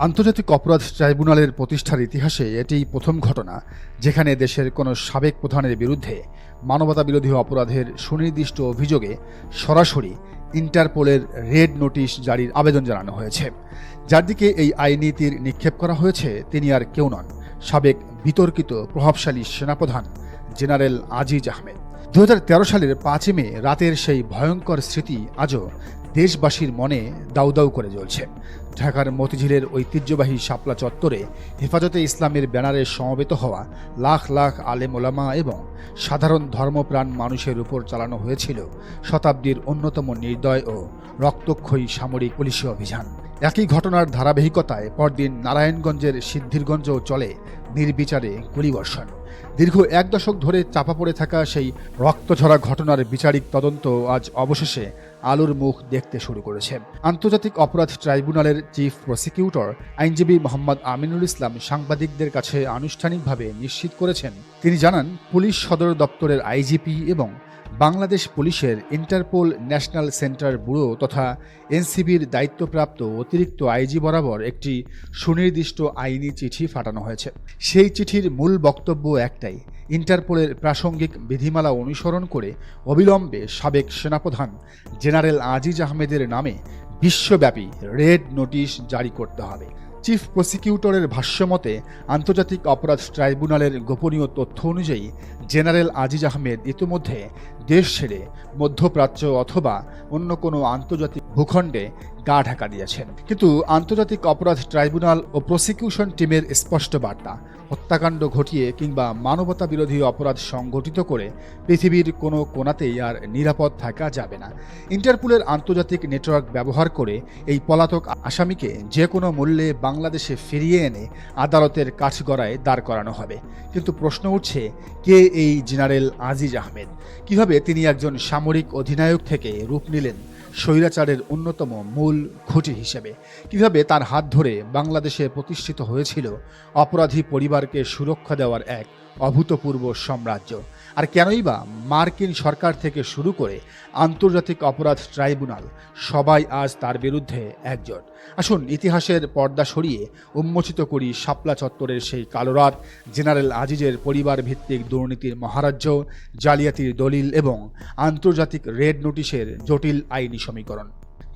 আন্তর্জাতিক অপরাধ ট্রাইব্যুনালের প্রতিষ্ঠার ইতিহাসে এটিই প্রথম ঘটনা যেখানে দেশের কোনো সাবেক প্রধানের বিরুদ্ধে মানবতাবিরোধী অপরাধের সুনির্দিষ্ট অভিযোগে সরাসরি ইন্টারপোলের রেড নোটিশ জারির আবেদন জানানো হয়েছে। যার দিকে এই আইনি তীর নিক্ষেপ করা হয়েছে তিনি আর কেউ নন, সাবেক বিতর্কিত প্রভাবশালী সেনাপ্রধান জেনারেল আজিজ আহমেদ। 2013 সালের 5 মে রাতের সেই ভয়ঙ্কর স্মৃতি আজও দেশবাসীর মনে দাউ দাউ করে জ্বলছে। ঢাকার মতিঝিলের ঐতিহ্যবাহী শাপলা চত্বরে হেফাজতে ইসলামের ব্যানারে সমবেত হওয়া লাখ লাখ আলেম ওলামা এবং সাধারণ ধর্মপ্রাণ মানুষের উপর চালানো হয়েছিল শতাব্দীর অন্যতম নির্দয় ও রক্তক্ষয়ী সামরিক পুলিশি অভিযান। একই ঘটনার ধারাবাহিকতায় পরদিন নারায়ণগঞ্জের সিদ্ধিরগঞ্জেও চলে নির্বিচারে গুলিবর্ষণ। দীর্ঘ 1 দশক ধরে চাপা পড়ে থাকা সেই রক্তঝরা ঘটনার বিচারিক তদন্ত আজ অবশেষে আলোর মুখ দেখতে শুরু করেছে। আন্তর্জাতিক অপরাধ ট্রাইব্যুনালের চিফ প্রসিকিউটর আইনজীবী মোহাম্মদ আমিনুল ইসলাম সাংবাদিকদের কাছে আনুষ্ঠানিকভাবে নিশ্চিত করেছেন, তিনি জানান, পুলিশ সদর দপ্তরের আইজিপি এবং বাংলাদেশ পুলিশের ইন্টারপোল ন্যাশনাল সেন্টার ব্যুরো তথা এনসিবির দায়িত্বপ্রাপ্ত অতিরিক্ত আইজি বরাবর একটি সুনির্দিষ্ট আইনি চিঠি পাঠানো হয়েছে। সেই চিঠির মূল বক্তব্য একটাই, ইন্টারপোলের প্রাসঙ্গিক বিধিমালা অনুসরণ করে অবিলম্বে সাবেক সেনাপ্রধান জেনারেল আজিজ আহমেদের নামে বিশ্বব্যাপী রেড নোটিশ জারি করতে হবে। চিফ প্রসিকিউটরের ভাষ্যমতে, আন্তর্জাতিক অপরাধ ট্রাইব্যুনালের গোপনীয় তথ্য অনুযায়ী জেনারেল আজিজ আহমেদ ইতিমধ্যে দেশ ছেড়ে মধ্যপ্রাচ্য অথবা অন্য কোনো আন্তর্জাতিক ভূখণ্ডে গা ঢাকা দিয়েছেন। কিন্তু আন্তর্জাতিক অপরাধ ট্রাইব্যুনাল ও প্রসিকিউশন টিমের স্পষ্ট বার্তা, হত্যাকাণ্ড ঘটিয়ে কিংবা মানবতা বিরোধী অপরাধ সংগঠিত করে পৃথিবীর কোনো কোণাতেই আর নিরাপদ থাকা যাবে না। ইন্টারপোলের আন্তর্জাতিক নেটওয়ার্ক ব্যবহার করে এই পলাতক আসামিকে যে কোনো মূল্যে বাংলাদেশে ফিরিয়ে এনে আদালতের কাঠগড়ায় দাঁড় করানো হবে। কিন্তু প্রশ্ন উঠছে, কে এই জেনারেল আজিজ আহমেদ? কিভাবে তিনি একজন সামরিক অধিনায়ক থেকে রূপ নিলেন স্বৈরাচারের অন্যতম মূল খুঁটি হিসেবে? কিভাবে তার হাত ধরে বাংলাদেশে প্রতিষ্ঠিত হয়েছিল অপরাধী পরিবারকে সুরক্ষা দেওয়ার এক অভূতপূর্ব সাম্রাজ্য? আর কেনই বা মার্কিন সরকার থেকে শুরু করে আন্তর্জাতিক অপরাধ ট্রাইব্যুনাল সবাই আজ তার বিরুদ্ধে একজোট? আসুন ইতিহাসের পর্দা সরিয়ে উন্মোচিত করি শাপলা চত্বরের সেই কালো রাত, জেনারেল আজিজের পরিবার ভিত্তিক দুর্নীতির মহারাজ্য, জালিয়াতির দলিল এবং আন্তর্জাতিক রেড নোটিশের জটিল আইনি সমীকরণ।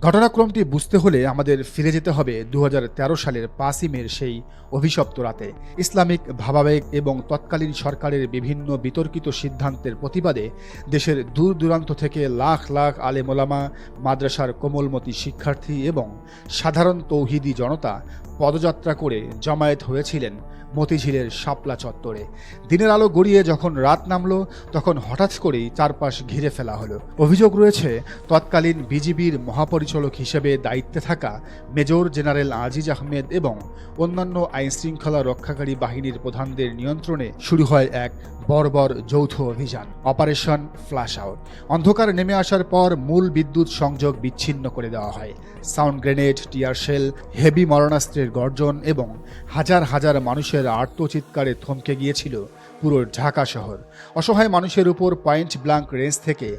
ঘটনাক্রমটি বুঝতে হলে আমাদের ফিরে যেতে হবে 2013 সালের 5 মের সেই অভিশপ্ত রাতে। ইসলামিক ভাবাবেগ এবং তৎকালীন সরকারের বিভিন্ন বিতর্কিত সিদ্ধান্তের প্রতিবাদে দেশের দূর দূরান্ত থেকে লাখ লাখ আলেম ওলামা, মাদ্রাসার কোমলমতি শিক্ষার্থী এবং সাধারণ তৌহিদি জনতা পদযাত্রা করে জমায়েত হয়েছিলেন মতিঝিলের শাপলা চত্বরে। দিনের আলো গড়িয়ে যখন রাত নামল, তখন হঠাৎ করেই চারপাশ ঘিরে ফেলা হলো। অভিযোগ রয়েছে, তৎকালীন বিজিবির মহাপরিচালক হিসেবে দায়িত্বে থাকা মেজর জেনারেল আজিজ আহমেদ এবং অন্যান্য আইনশৃঙ্খলা রক্ষাকারী বাহিনীর প্রধানদের নিয়ন্ত্রণে শুরু হয় এক বর্বর যৌথ অভিযান, অপারেশন ফ্ল্যাশ আউট। অন্ধকার নেমে আসার পর মূল বিদ্যুৎ সংযোগ বিচ্ছিন্ন করে দেওয়া হয়। Sound grenade, tear shell, heavy মারণাস্ত্রের গর্জন এবং হাজার হাজার মানুষের আর্তচিৎকারে থমকে গিয়েছিল পুরো ঢাকা শহর। অসহায় মানুষের উপর পয়েন্ট ব্ল্যাঙ্ক রেঞ্জ থেকে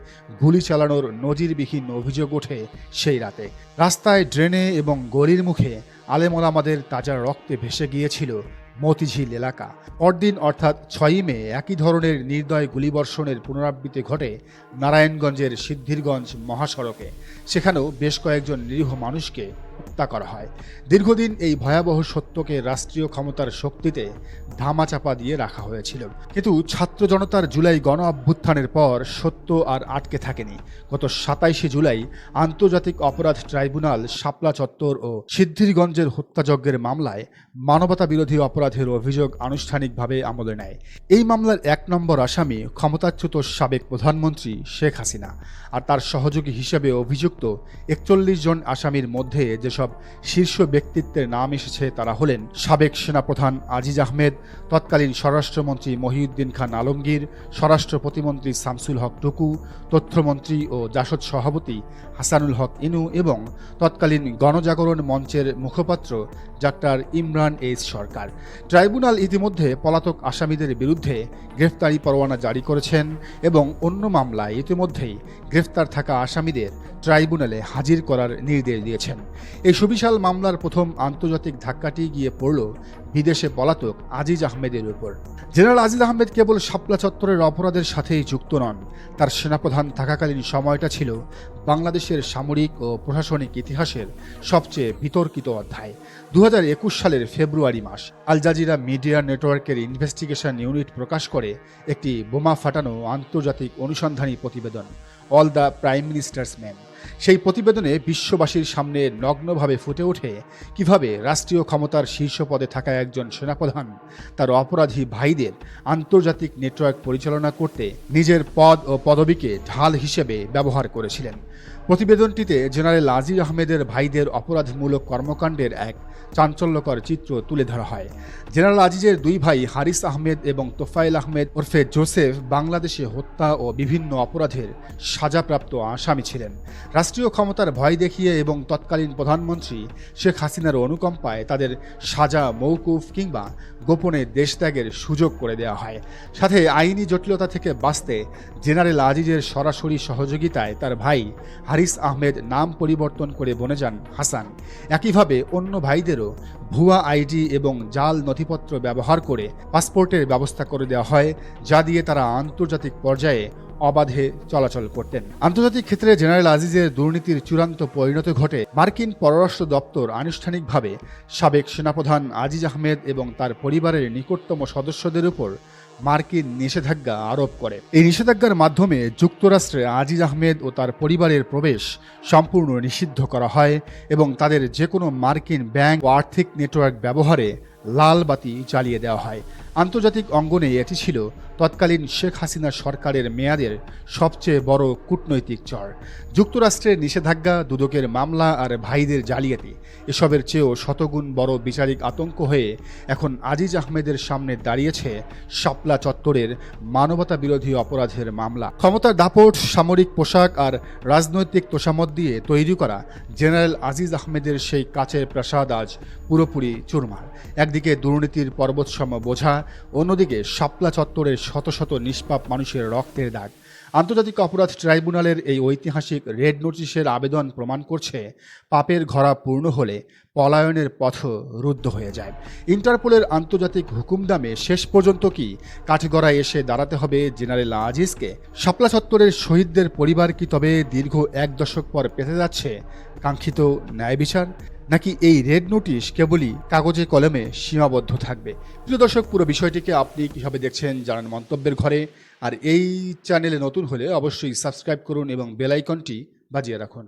গুলি চালানোর নজিরবিহীন অভিযোগ ওঠে সেই রাতে। রাস্তায়, ড্রেনে এবং গলির মুখে আলেম ওলামাদের তাজা রক্তে ভেসে গিয়েছিল মতিঝিল এলাকা। পরদিন অর্থাৎ 6 মে একই ধরনের নির্দয় গুলিবর্ষণের পুনরাবৃত্তি ঘটে নারায়ণগঞ্জের সিদ্ধিরগঞ্জ মহাসড়কে। সেখানেও বেশ কয়েকজন নিরীহ মানুষকে হত্যা করা হয়। দীর্ঘদিন এই ভয়াবহ সত্যকে রাষ্ট্রীয় ক্ষমতার শক্তিতে ধামাচাপা দিয়ে রাখা হয়েছিল। কিন্তু ছাত্র জনতার জুলাই গণ অভ্যুত্থানের পর সত্য আর আটকে থাকেনি। গত 27 জুলাই আন্তর্জাতিক অপরাধ ট্রাইব্যুনাল শাপলা চত্বর ও সিদ্ধিরগঞ্জের হত্যাযজ্ঞের মামলায় মানবতা বিরোধী অপরাধের অভিযোগ আনুষ্ঠানিকভাবে আমলে নেয়। এই মামলার 1 নম্বর আসামি ক্ষমতাচ্যুত সাবেক প্রধানমন্ত্রী শেখ হাসিনা, আর তার সহযোগী হিসেবে অভিযুক্ত 41 জন আসামির মধ্যে যেসব শীর্ষ ব্যক্তিত্বের নাম এসেছে তারা হলেন সাবেক সেনাপ্রধান আজিজ আহমেদ, তৎকালীন স্বরাষ্ট্রমন্ত্রী মহিউদ্দিন খান আলমগীর, স্বরাষ্ট্র প্রতিমন্ত্রী শামসুল হক টুকু, তথ্যমন্ত্রী ও জাসদ সভাপতি হাসানুল হক ইনু এবং তৎকালীন গণজাগরণ মঞ্চের মুখপাত্র ডাক্তার ইমরান এইচ সরকার। ট্রাইব্যুনাল ইতিমধ্যে পলাতক আসামিদের বিরুদ্ধে গ্রেফতারি পরোয়ানা জারি করেছেন এবং অন্য মামলায় ইতিমধ্যেই গ্রেফতার থাকা আসামিদের ট্রাইব্যুনালে হাজির করার নির্দেশ দিয়েছেন। এই সুবিশাল মামলার প্রথম আন্তর্জাতিক ধাক্কাটি গিয়ে পড়ল বিদেশে পলাতক আজিজ আহমেদের উপর। জেনারেল আজিজ আহমেদ কেবল শাপলা চত্বরের অপরাধের সাথেই যুক্ত নন, তার সেনাপ্রধান থাকাকালীন সময়টা ছিল বাংলাদেশের সামরিক ও প্রশাসনিক ইতিহাসের সবচেয়ে বিতর্কিত অধ্যায়। 2021 সালের ফেব্রুয়ারি মাস আল জাজিরা মিডিয়া নেটওয়ার্কের ইনভেস্টিগেশন ইউনিট প্রকাশ করে একটি বোমা ফাটানো আন্তর্জাতিক অনুসন্ধানী প্রতিবেদন, all the prime ministers man. সেই প্রতিবেদনে বিশ্ববাসীর সামনে নগ্নভাবে ফুটে ওঠে কিভাবে রাষ্ট্রীয় ক্ষমতার শীর্ষ পদে থাকা একজন সেনাপ্রধান তার অপরাধী ভাইদের আন্তর্জাতিক নেটওয়ার্ক পরিচালনা করতে নিজের পদ ও পদবীকে ঢাল হিসেবে ব্যবহার করেছিলেন। প্রতিবেদনটিতে জেনারেল আজিজ আহমেদের ভাইদের অপরাধমূলক কর্মকাণ্ডের এক চাঞ্চল্যকর চিত্র তুলে ধরা হয়। জেনারেল আজিজের দুই ভাই হারিস আহমেদ এবং তোফায়েল আহমেদ ওরফে জোসেফ বাংলাদেশে হত্যা ও বিভিন্ন অপরাধের সাজাপ্রাপ্ত আসামি ছিলেন। রাষ্ট্রীয় ক্ষমতার ভয় দেখিয়ে এবং তৎকালীন প্রধানমন্ত্রী শেখ হাসিনার অনুকম্পায় তাদের সাজা মৌকুফ কিংবা গোপনে দেশত্যাগের সুযোগ করে দেওয়া হয়। সাথে আইনি জটিলতা থেকে বাঁচতে জেনারেল আজিজের সরাসরি সহযোগিতায় তার ভাই হারিস আহমেদ নাম পরিবর্তন করে বনে যান হাসান। একইভাবে অন্য ভাইদেরও ভুয়া আইডি এবং জাল নথিপত্র ব্যবহার করে পাসপোর্টের ব্যবস্থা করে দেওয়া হয়, যা দিয়ে তারা আন্তর্জাতিক পর্যায়ে অবাধে চলাচল করতেন। আন্তর্জাতিক ক্ষেত্রে জেনারেল আজিজের দুর্নীতির চূড়ান্ত পরিণতি ঘটে মার্কিন পররাষ্ট্র দপ্তর আনুষ্ঠানিকভাবে সাবেক সেনাপ্রধান আজিজ আহমেদ এবং তার পরিবারের নিকটতম সদস্যদের উপর মার্কিন নিষেধাজ্ঞা আরোপ করে। এই নিষেধাজ্ঞার মাধ্যমে যুক্তরাষ্ট্রে আজিজ আহমেদ ও তার পরিবারের প্রবেশ সম্পূর্ণ নিষিদ্ধ করা হয় এবং তাদের যে কোনো মার্কিন ব্যাংক ও আর্থিক নেটওয়ার্ক ব্যবহারে লাল বাতি জ্বালিয়ে দেওয়া হয়। আন্তর্জাতিক অঙ্গনে এটি ছিল তৎকালীন শেখ হাসিনা সরকারের মেয়াদের সবচেয়ে বড় কূটনৈতিক চর। যুক্তরাষ্ট্রের নিষেধাজ্ঞা, দুদকের মামলা আর ভাইদের জালিয়াতি এসবের চেয়েও শতগুণ বড় বিচারিক আতঙ্ক হয়ে এখন আজিজ আহমেদের সামনে দাঁড়িয়েছে শাপলা চত্বরের মানবতা বিরোধী অপরাধের মামলা। ক্ষমতার দাপট, সামরিক পোশাক আর রাজনৈতিক তোষামত দিয়ে তৈরি করা জেনারেল আজিজ আহমেদের সেই কাচের প্রাসাদ আজ পুরোপুরি চুরমার। একদিকে দুর্নীতির পর্বতসম বোঝা, অন্যদিকে শাপলা চত্বরের শত শত নিষ্পাপ মানুষের রক্তের দাগ। আন্তর্জাতিক অপরাধ ট্রাইব্যুনালের এই ঐতিহাসিক রেড নোটিশের আবেদন প্রমাণ করছে পাপের ঘরা পূর্ণ হলে পলায়নের পথও রুদ্ধ হয়ে যায়। ইন্টারপোলের আন্তর্জাতিক হুকুমদামে শেষ পর্যন্ত কি কাঠগড়ায় এসে দাঁড়াতে হবে জেনারেল আজিজকে? শাপলা চত্বরের শহীদদের পরিবার কি তবে দীর্ঘ 1 দশক পর পেতে যাচ্ছে কাঙ্ক্ষিত ন্যায় বিচার, নাকি এই রেড নোটিশ কেবলই কাগজে কলমে সীমাবদ্ধ থাকবে? প্রিয় দর্শক, পুরো বিষয়টিকে আপনি কীভাবে দেখছেন জানান মন্তব্যের ঘরে। আর এই চ্যানেলে নতুন হলে অবশ্যই সাবস্ক্রাইব করুন এবং বেল আইকনটি বাজিয়ে রাখুন।